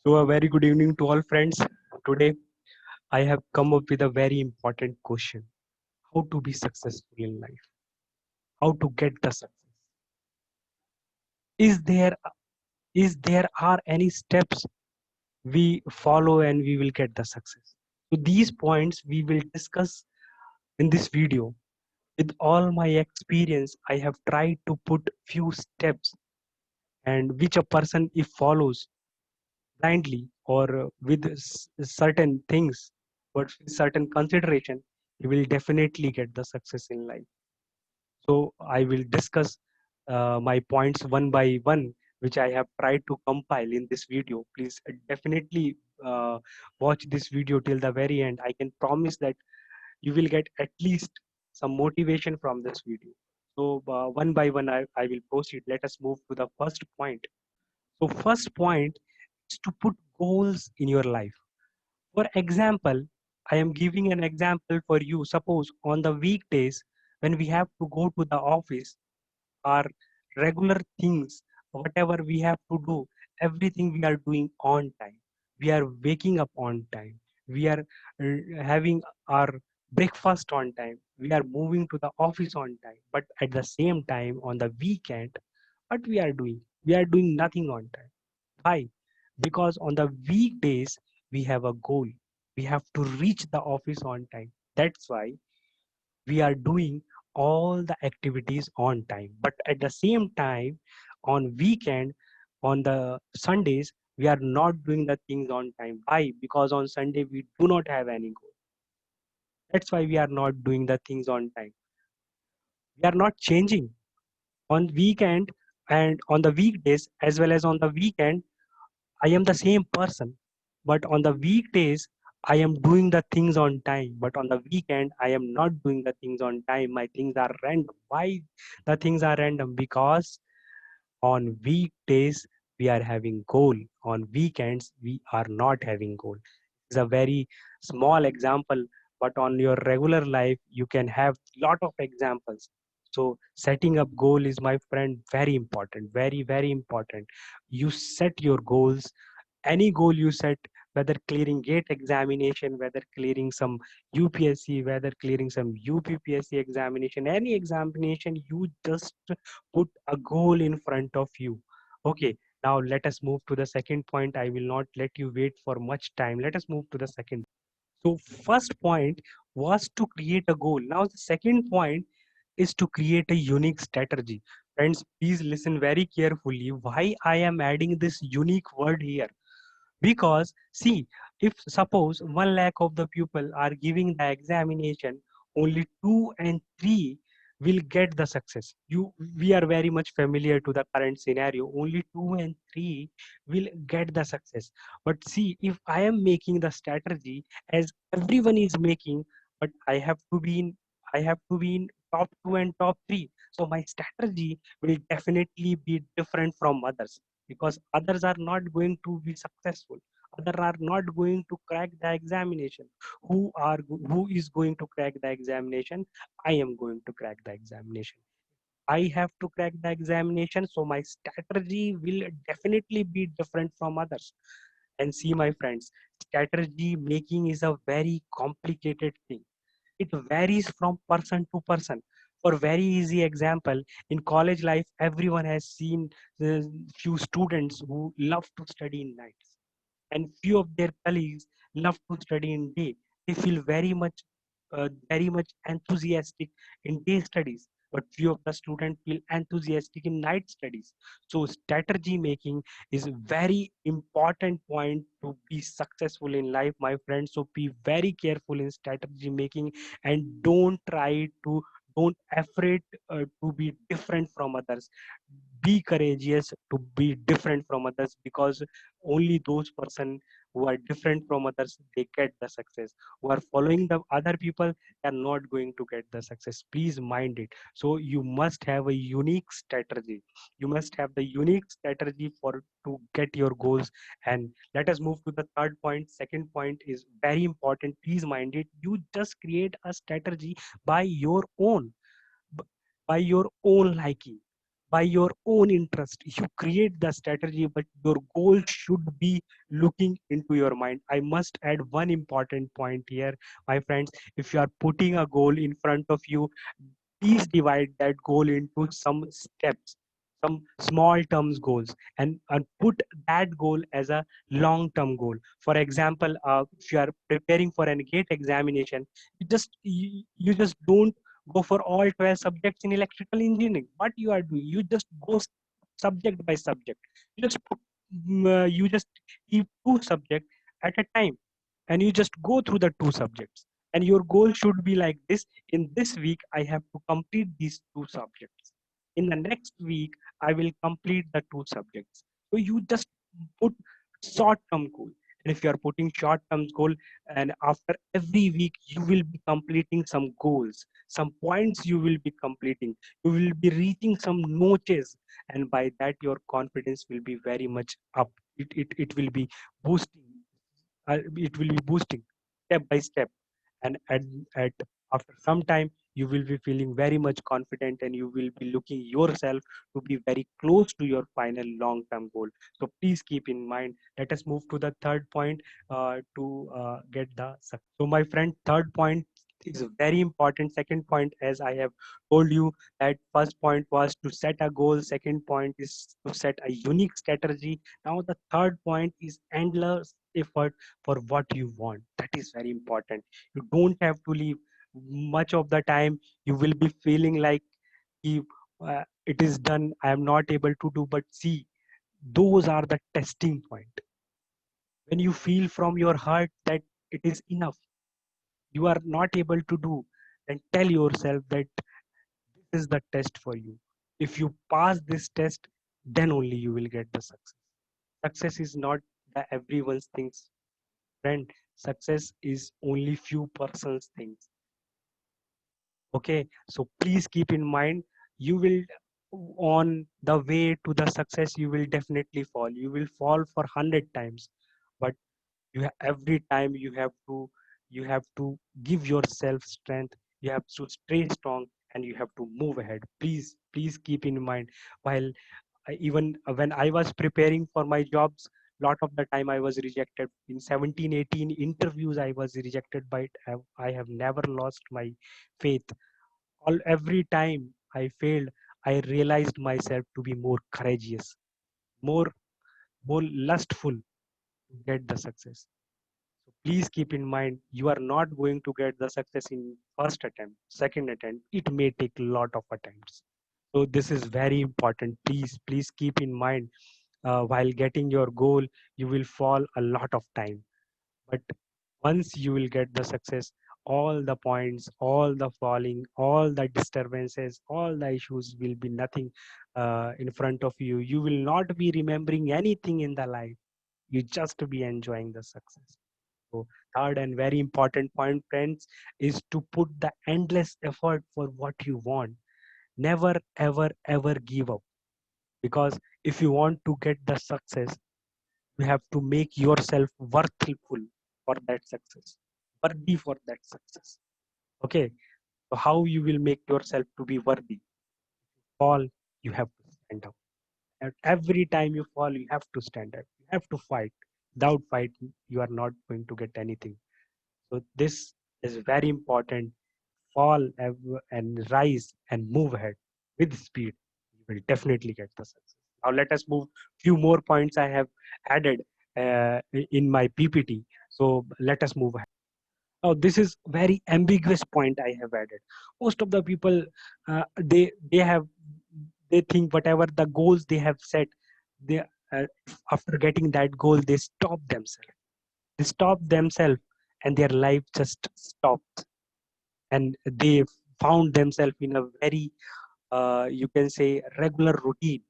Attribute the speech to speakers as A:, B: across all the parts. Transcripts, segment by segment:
A: So, a very good evening to all friends. Today, I have come up with a very important question: how to be successful in life? How to get the success? Is there are any steps we follow and we will get the success? So, these points we will discuss in this video. With all my experience, I have tried to put few steps and which a person if follows blindly or with certain things, but with certain consideration, you will definitely get the success in life. So I will discuss my points one by one, which I have tried to compile in this video. Please definitely watch this video till the very end. I can promise that you will get at least some motivation from this video. So one by one, I will proceed. Let us move to the first point. So first point is to put goals in your life. For example, I am giving an example for you. Suppose on the weekdays when we have to go to the office, our regular things, whatever we have to do, everything we are doing on time. We are waking up on time. We are having our breakfast on time. We are moving to the office on time. But at the same time, on the weekend, what we are doing? We are doing nothing on time. Why? Because on the weekdays, we have a goal. We have to reach the office on time. That's why we are doing all the activities on time. But at the same time, on weekend, on the Sundays, we are not doing the things on time. Why? Because on Sunday, we do not have any goal. That's why we are not doing the things on time. We are not changing on weekend and on the weekdays as well as on the weekend. I am the same person, but on the weekdays, I am doing the things on time. But on the weekend, I am not doing the things on time. My things are random. Why the things are random? Because on weekdays, we are having goal. On weekends, we are not having goal. It's a very small example, but on your regular life, you can have lot of examples. So setting up goal is, my friend, very important, very, very important. You set your goals, any goal you set, whether clearing gate examination, whether clearing some UPSC, whether clearing some UPPSC examination, any examination, you just put a goal in front of you. Okay, now let us move to the second point. I will not let you wait for much time. Let us move to the second. So first point was to create a goal. Now the second point is to create a unique strategy. Friends, please listen very carefully why I am adding this unique word here. Because see, if suppose 1 lakh of the people are giving the examination, only 2 and 3 will get the success. We are very much familiar to the current scenario. Only 2 and 3 will get the success. But see, if I am making the strategy as everyone is making, but I have to be in top 2 and top 3. So my strategy will definitely be different from others, because others are not going to be successful, others are not going to crack the examination. Who is going to crack the examination? I am going to crack the examination. I have to crack the examination, so my strategy will definitely be different from others. And see, my friends, strategy making is a very complicated thing. It varies from person to person. For very easy example, in college life, everyone has seen the few students who love to study in nights, and few of their colleagues love to study in day. They feel very much enthusiastic in day studies, but few of the students feel enthusiastic in night studies. So strategy making is very important point to be successful in life, my friends. So be very careful in strategy making, and don't afraid to be different from others. Be courageous to be different from others, because only those person who are different from others, they get the success. Who are following the other people, they are not going to get the success. Please mind it. So you must have a unique strategy. You must have the unique strategy for to get your goals. And let us move to the third point. Second point is very important. Please mind it. You just create a strategy by your own, by your own liking. by your own interest. You create the strategy, but your goal should be looking into your mind. I must add one important point here, my friends. If you are putting a goal in front of you, please divide that goal into some steps, some small terms goals, and put that goal as a long term goal. For example, if you are preparing for an gate examination, you just don't go for all 12 subjects in electrical engineering. What you are doing, you just go subject by subject. You just keep two subjects at a time, and you just go through the two subjects, and your goal should be like this: in this week I have to complete these two subjects, in the next week I will complete the two subjects. So you just put short term goal. And if you are putting short term goal, and after every week you will be completing some goals, some points you will be completing, you will be reaching some notches, and by that your confidence will be very much up. It will be boosting, it will be boosting step by step. And at after some time you will be feeling very much confident, and you will be looking yourself to be very close to your final long term goal. So please keep in mind. Let us move to the third point, to get the success. So my friend, third point is very important. Second point, as I have told you, that first point was to set a goal, second point is to set a unique strategy. Now the third point is endless effort for what you want. That is very important. You don't have to leave. Much of the time you will be feeling like, if, it is done, I am not able to do. But see, those are the testing point. When you feel from your heart that it is enough, you are not able to do, then tell yourself that this is the test for you. If you pass this test, then only you will get the success. Success is not the everyone's things, friend. Success is only few persons things. Okay, so please keep in mind, you will, on the way to the success, you will definitely fall. You will fall for 100 times, but every time you have to give yourself strength. You have to stay strong, and you have to move ahead. Please keep in mind. While even when I was preparing for my jobs, lot of the time I was rejected. In 17, 18 interviews I was rejected, but I have never lost my faith. Every time I failed, I realized myself to be more courageous, more more lustful to get the success. So please keep in mind, you are not going to get the success in first attempt, second attempt. It may take a lot of attempts. So this is very important. Please keep in mind, while getting your goal, you will fall a lot of time. But once you will get the success, all the points, all the falling, all the disturbances, all the issues will be nothing in front of you. You will not be remembering anything in the life. You just be enjoying the success. So third and very important point, friends, is to put the endless effort for what you want. Never, ever, ever give up. Because if you want to get the success, you have to make yourself worthful for that success, worthy for that success. Okay, so how you will make yourself to be worthy? Fall, you have to stand up. And every time you fall, you have to stand up. You have to fight. Without fight, you are not going to get anything. So this is very important. Fall and rise and move ahead with speed. You will definitely get the success. Now let us move. Few more points I have added in my PPT. So let us move ahead. Now this is very ambiguous point I have added. Most of the people, they think whatever the goals they have set, they uh, after getting that goal they stop themselves. They stop themselves, and their life just stops, and they found themselves in a very, you can say, regular routine.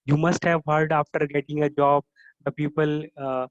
A: You must have heard, after getting a job, the people uh,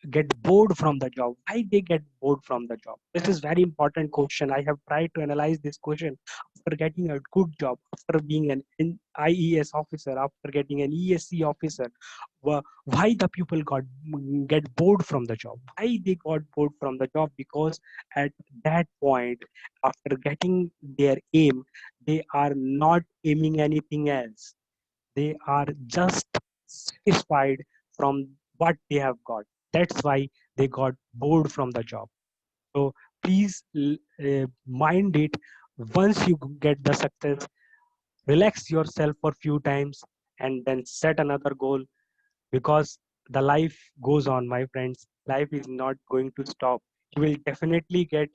A: get bored from the job. Why they get bored from the job? This is very important question. I have tried to analyze this question. After getting a good job, after being an IES officer, after getting an ESC officer, why the people get bored from the job? Why they got bored from the job? Because at that point, after getting their aim, they are not aiming anything else. They are just satisfied from what they have got. That's why they got bored from the job. So please mind it. Once you get the success, relax yourself for few times and then set another goal, because the life goes on, my friends. Life is not going to stop. You will definitely get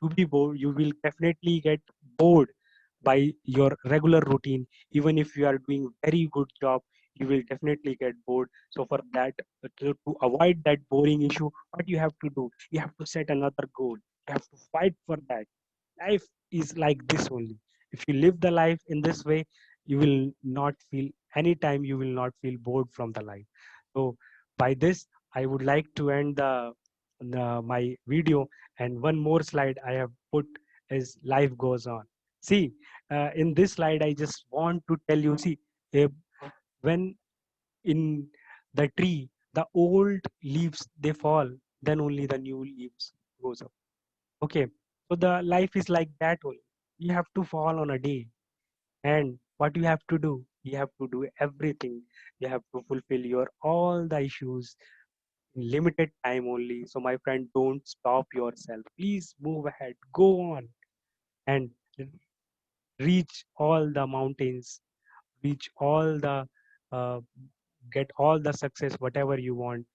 A: to be bored. You will definitely get bored by your regular routine. Even if you are doing very good job, you will definitely get bored. So for that, to avoid that boring issue, what you have to do, you have to set another goal. You have to fight for that. Life is like this only. If you live the life in this way, you will not feel, anytime you will not feel bored from the life. So by this, I would like to end my video. And one more slide I have put is life goes on. See, in this slide, I just want to tell you, see, eh, when in the tree, the old leaves, they fall, then only the new leaves goes up. Okay, so the life is like that only. You have to fall on a day, and what you have to do, you have to do everything. You have to fulfill your all the issues in limited time only. So my friend, don't stop yourself. Please move ahead, go on, and reach all the mountains, reach all the uh, get all the success whatever you want.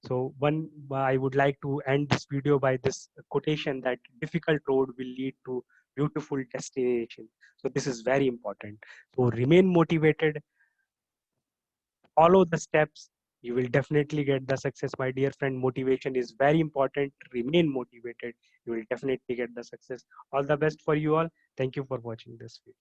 A: So one, I would like to end this video by this quotation, that difficult road will lead to beautiful destination. So this is very important. So remain motivated, follow the steps. You will definitely get the success, my dear friend. Motivation is very important. Remain motivated. You will definitely get the success. All the best for you all. Thank you for watching this video.